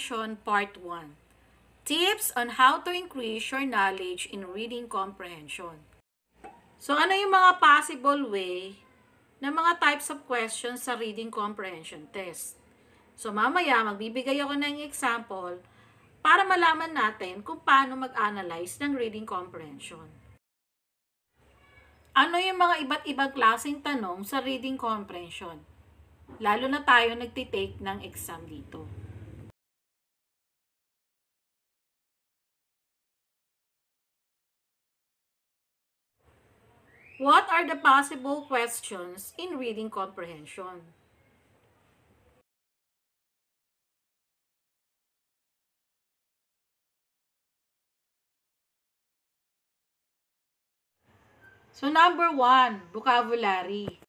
Comprehension Part 1. Tips on how to increase your knowledge in reading comprehension. So ano yung mga possible way na mga types of questions sa reading comprehension test? So mamaya magbibigay ako ng example para malaman natin kung paano mag-analyze ng reading comprehension. Ano yung mga iba't ibang klaseng tanong sa reading comprehension? Lalo na tayo nagtitake ng exam dito. What are the possible questions in reading comprehension? So number 1, vocabulary.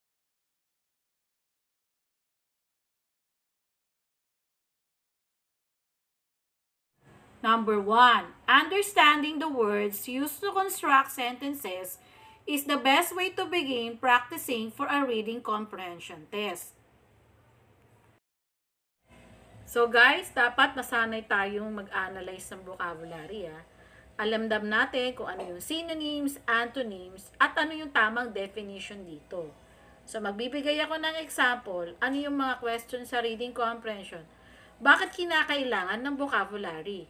Number 1, understanding the words used to construct sentences is the best way to begin practicing for a reading comprehension test. So guys, dapat nasanay tayong mag-analyze ng vocabulary. Alam natin kung ano yung synonyms, antonyms, at ano yung tamang definition dito. So magbibigay ako ng example, ano yung mga questions sa reading comprehension. Bakit kinakailangan ng vocabulary?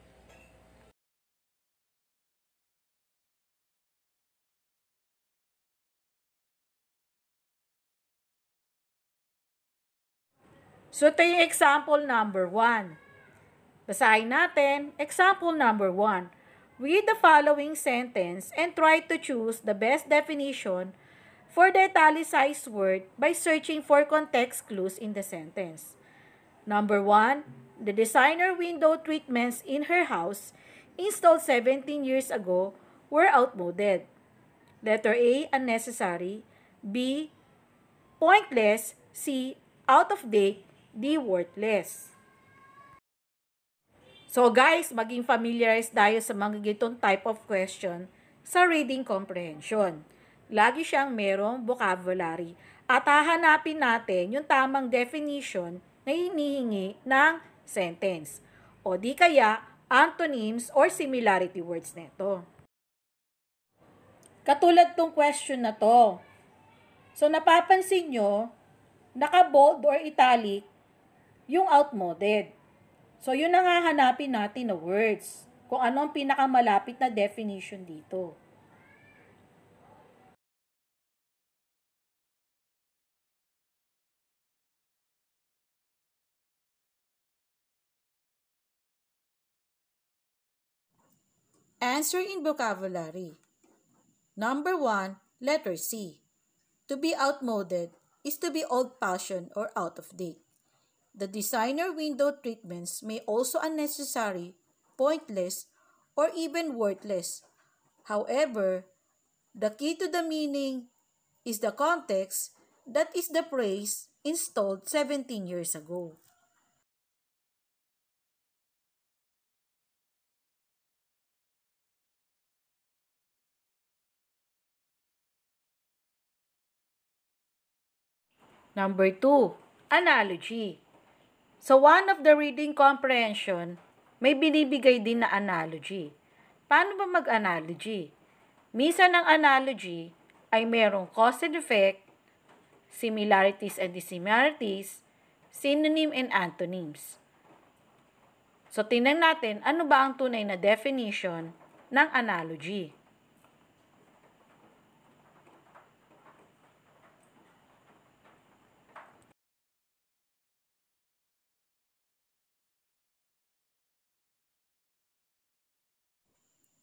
So, ito yung example number 1. Basahin natin. Example number 1. Read the following sentence and try to choose the best definition for the italicized word by searching for context clues in the sentence. Number 1. The designer window treatments in her house installed 17 years ago were outmoded. Letter A, unnecessary. B, pointless. C, out of date. D, worthless. So guys, maging familiarized tayo sa mga gitong type of question sa reading comprehension. Lagi siyang merong vocabulary at hahanapin natin yung tamang definition na hinihingi ng sentence. O di kaya antonyms or similarity words nito. Katulad tong question na to. So napapansin nyo, naka-bold or italic yung outmoded. So, yun ang hahanapin natin na words. Kung ano ang pinakamalapit na definition dito. Answer in vocabulary. Number 1, letter C. To be outmoded is to be old-fashioned or out of date. The designer window treatments may also unnecessary, pointless, or even worthless. However, the key to the meaning is the context, that is the phrase installed 17 years ago. Number 2, analogy. So, one of the reading comprehension, may binibigay din na analogy. Paano ba mag-analogy? Minsan ang analogy ay merong cause and effect, similarities and dissimilarities, synonym and antonyms. So, tingnan natin ano ba ang tunay na definition ng analogy.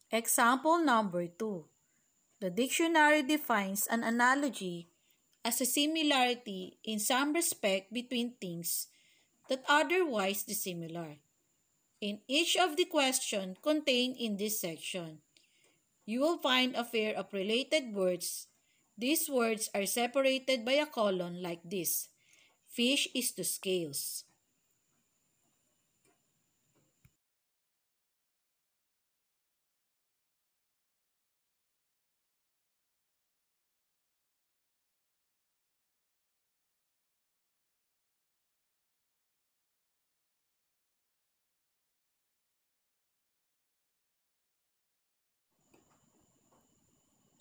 Example number 2. The dictionary defines an analogy as a similarity in some respect between things that otherwise dissimilar. In each of the questions contained in this section, you will find a pair of related words. These words are separated by a colon like this. Fish is to scales.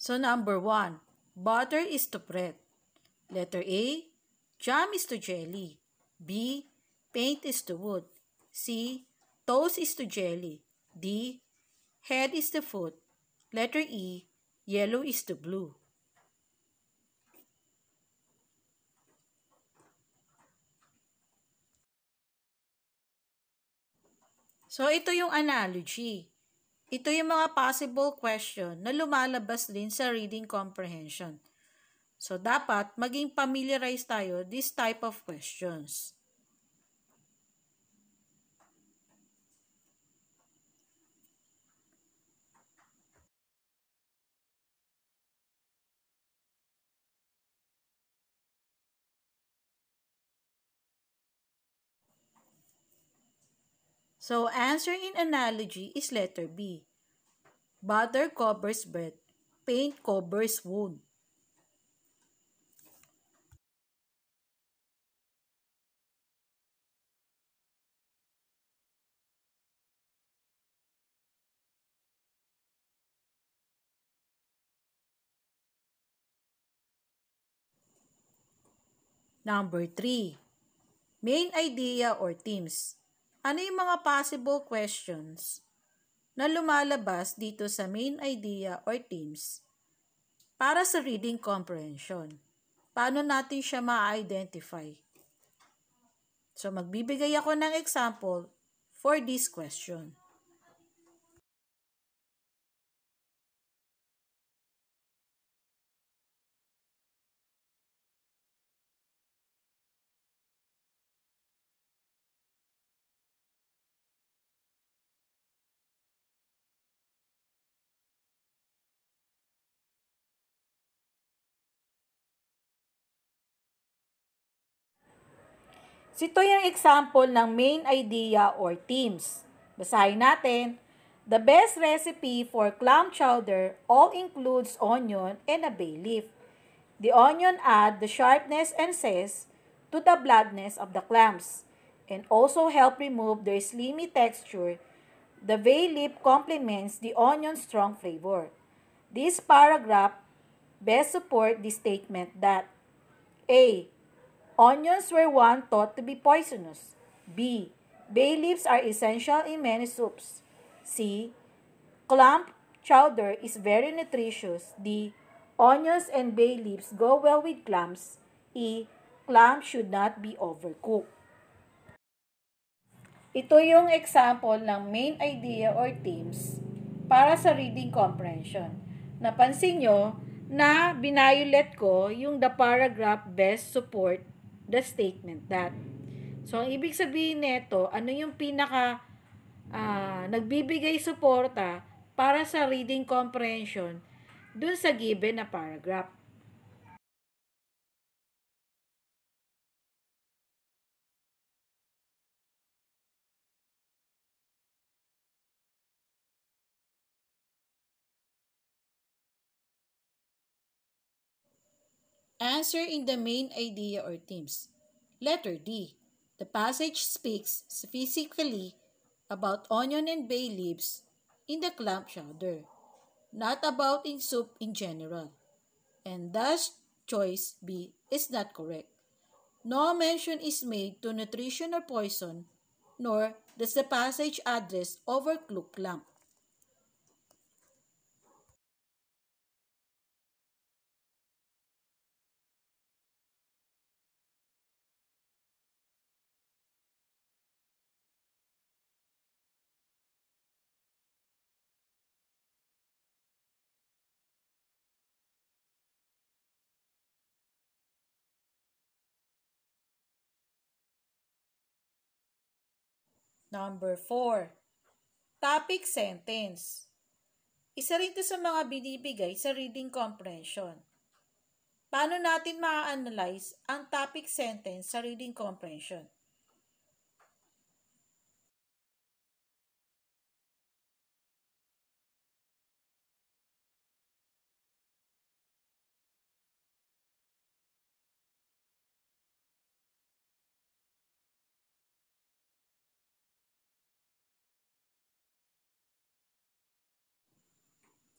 So number 1, butter is to bread. Letter A, jam is to jelly. B, paint is to wood. C, toast is to jelly. D, head is to foot. Letter E, yellow is to blue. So ito yung analogy. Ito yung mga possible question na lumalabas din sa reading comprehension. So, dapat maging familiarize tayo this type of questions. So, answer in analogy is letter B. Butter covers bread. Paint covers wood. Number 3. Main idea or themes. Ano yung mga possible questions na lumalabas dito sa main idea or themes para sa reading comprehension? Paano natin siya ma-identify? So, magbibigay ako ng example for this question. So, ito yung example ng main idea or themes. Basahin natin. The best recipe for clam chowder all includes onion and a bay leaf. The onion adds the sharpness and zest to the blandness of the clams and also help remove their slimy texture. The bay leaf complements the onion's strong flavor. This paragraph best support the statement that A. Onions were once thought to be poisonous. B. Bay leaves are essential in many soups. C. Clam chowder is very nutritious. D. Onions and bay leaves go well with clams. E. Clams should not be overcooked. Ito yung example ng main idea or themes para sa reading comprehension. Napansin nyo na binayulet ko yung the paragraph best support the statement that. So, ang ibig sabihin nito, ano yung pinaka nagbibigay suporta para sa reading comprehension dun sa given na paragraph. Answer in the main idea or themes. Letter D. The passage speaks specifically about onion and bay leaves in the clam chowder, not about in soup in general. And thus, choice B is not correct. No mention is made to nutrition or poison, nor does the passage address overcooked clam. Number 4. Topic sentence. Isa rin ito sa mga binibigay sa reading comprehension. Paano natin ma-analyze ang topic sentence sa reading comprehension?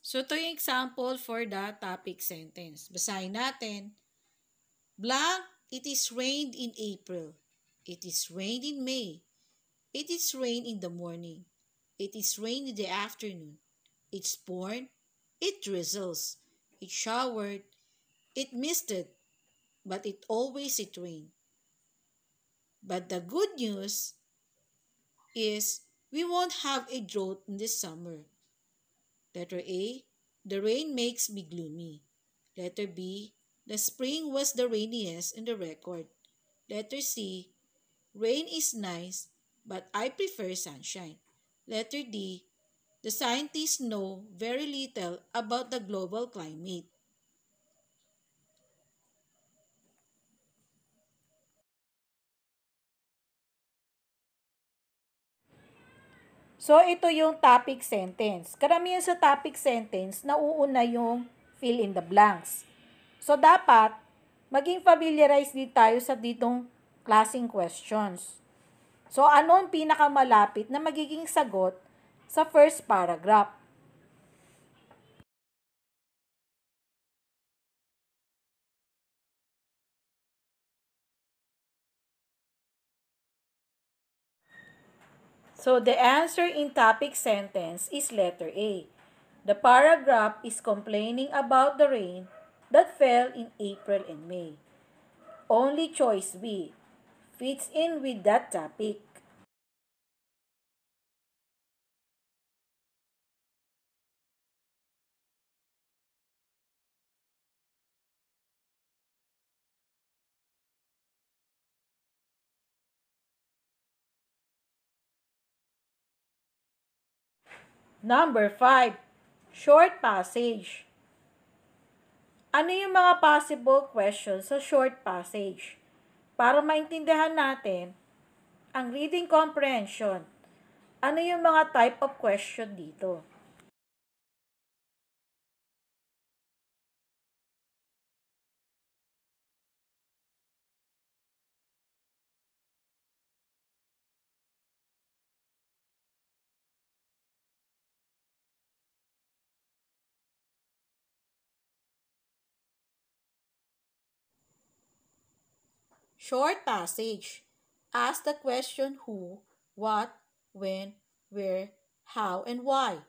So, ito yung example for the topic sentence. Basahin natin. Blank, it is rained in April. It is rained in May. It is rained in the morning. It is rained in the afternoon. It's poured. It drizzles. It showered. It misted. But it rained. But the good news is we won't have a drought in this summer. Letter A, the rain makes me gloomy. Letter B, the spring was the rainiest in the record. Letter C, rain is nice, but I prefer sunshine. Letter D, the scientists know very little about the global climate. So, ito yung topic sentence. Karamihan sa topic sentence, nauuna yung fill in the blanks. So, dapat, maging familiarize din tayo sa ditong klaseng questions. So, ano ang pinakamalapit na magiging sagot sa first paragraph? So, the answer in topic sentence is letter A. The paragraph is complaining about the rain that fell in April and May. Only choice B fits in with that topic. Number 5, short passage. Ano yung mga possible questions sa short passage? Para maintindihan natin ang reading comprehension, ano yung mga type of question dito? Short passage. Ask the question who, what, when, where, how, and why.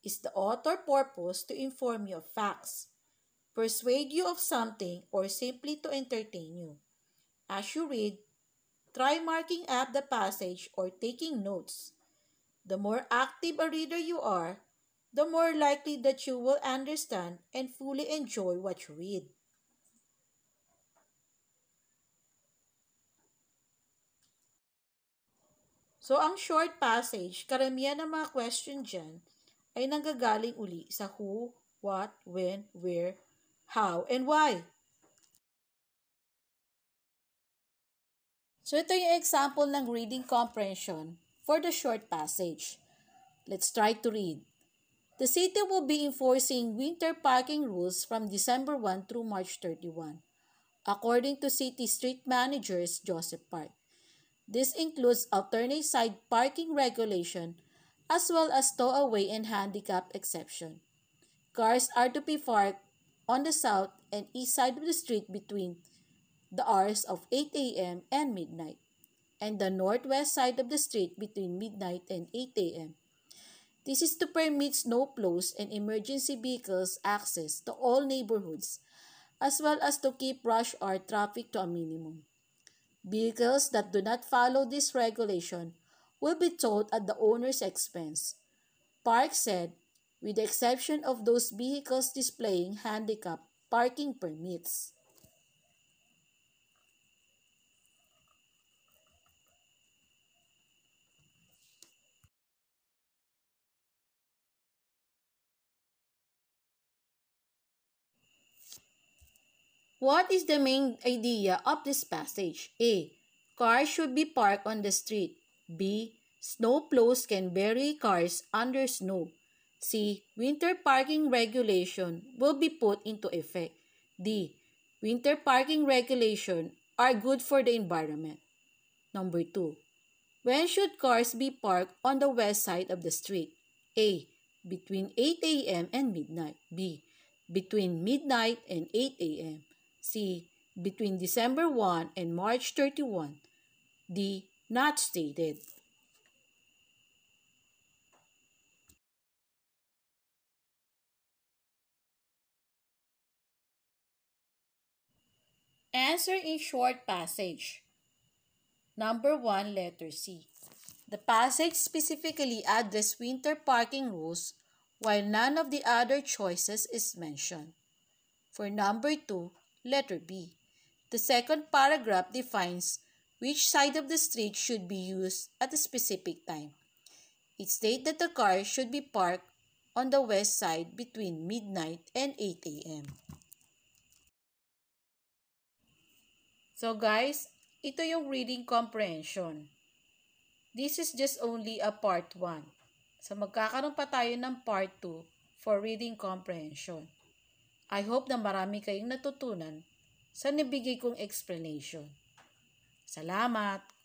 Is the author purpose to inform you of facts, persuade you of something, or simply to entertain you? As you read, try marking up the passage or taking notes. The more active a reader you are, the more likely that you will understand and fully enjoy what you read. So, ang short passage, karamihan ng mga question dyan ay nanggagaling uli sa who, what, when, where, how, and why. So, ito yung example ng reading comprehension for the short passage. Let's try to read. The city will be enforcing winter parking rules from December 1 through March 31, according to City Street Managers Joseph Park. This includes alternate side parking regulation as well as stowaway and handicap exception. Cars are to be parked on the south and east side of the street between the hours of 8 a.m. and midnight, and the northwest side of the street between midnight and 8 a.m. This is to permit snowplows and emergency vehicles access to all neighborhoods, as well as to keep rush hour traffic to a minimum. Vehicles that do not follow this regulation will be towed at the owner's expense. Park said, with the exception of those vehicles displaying handicap parking permits. What is the main idea of this passage? A. Cars should be parked on the street. B. Snowplows can bury cars under snow. C. Winter parking regulation will be put into effect. D. Winter parking regulation are good for the environment. Number 2. When should cars be parked on the west side of the street? A. Between 8 a.m. and midnight. B. Between midnight and 8 a.m. C. Between December 1 and March 31. D. Not stated. Answer in short passage. Number 1, letter C. The passage specifically addressed winter parking rules while none of the other choices is mentioned. For number 2, letter B. The second paragraph defines which side of the street should be used at a specific time. It states that the car should be parked on the west side between midnight and 8 a.m. So guys, ito yung reading comprehension. This is just only a part 1. So magkakaroon pa tayo ng part 2 for reading comprehension. I hope na marami kayong natutunan sa nabigay kong explanation. Salamat!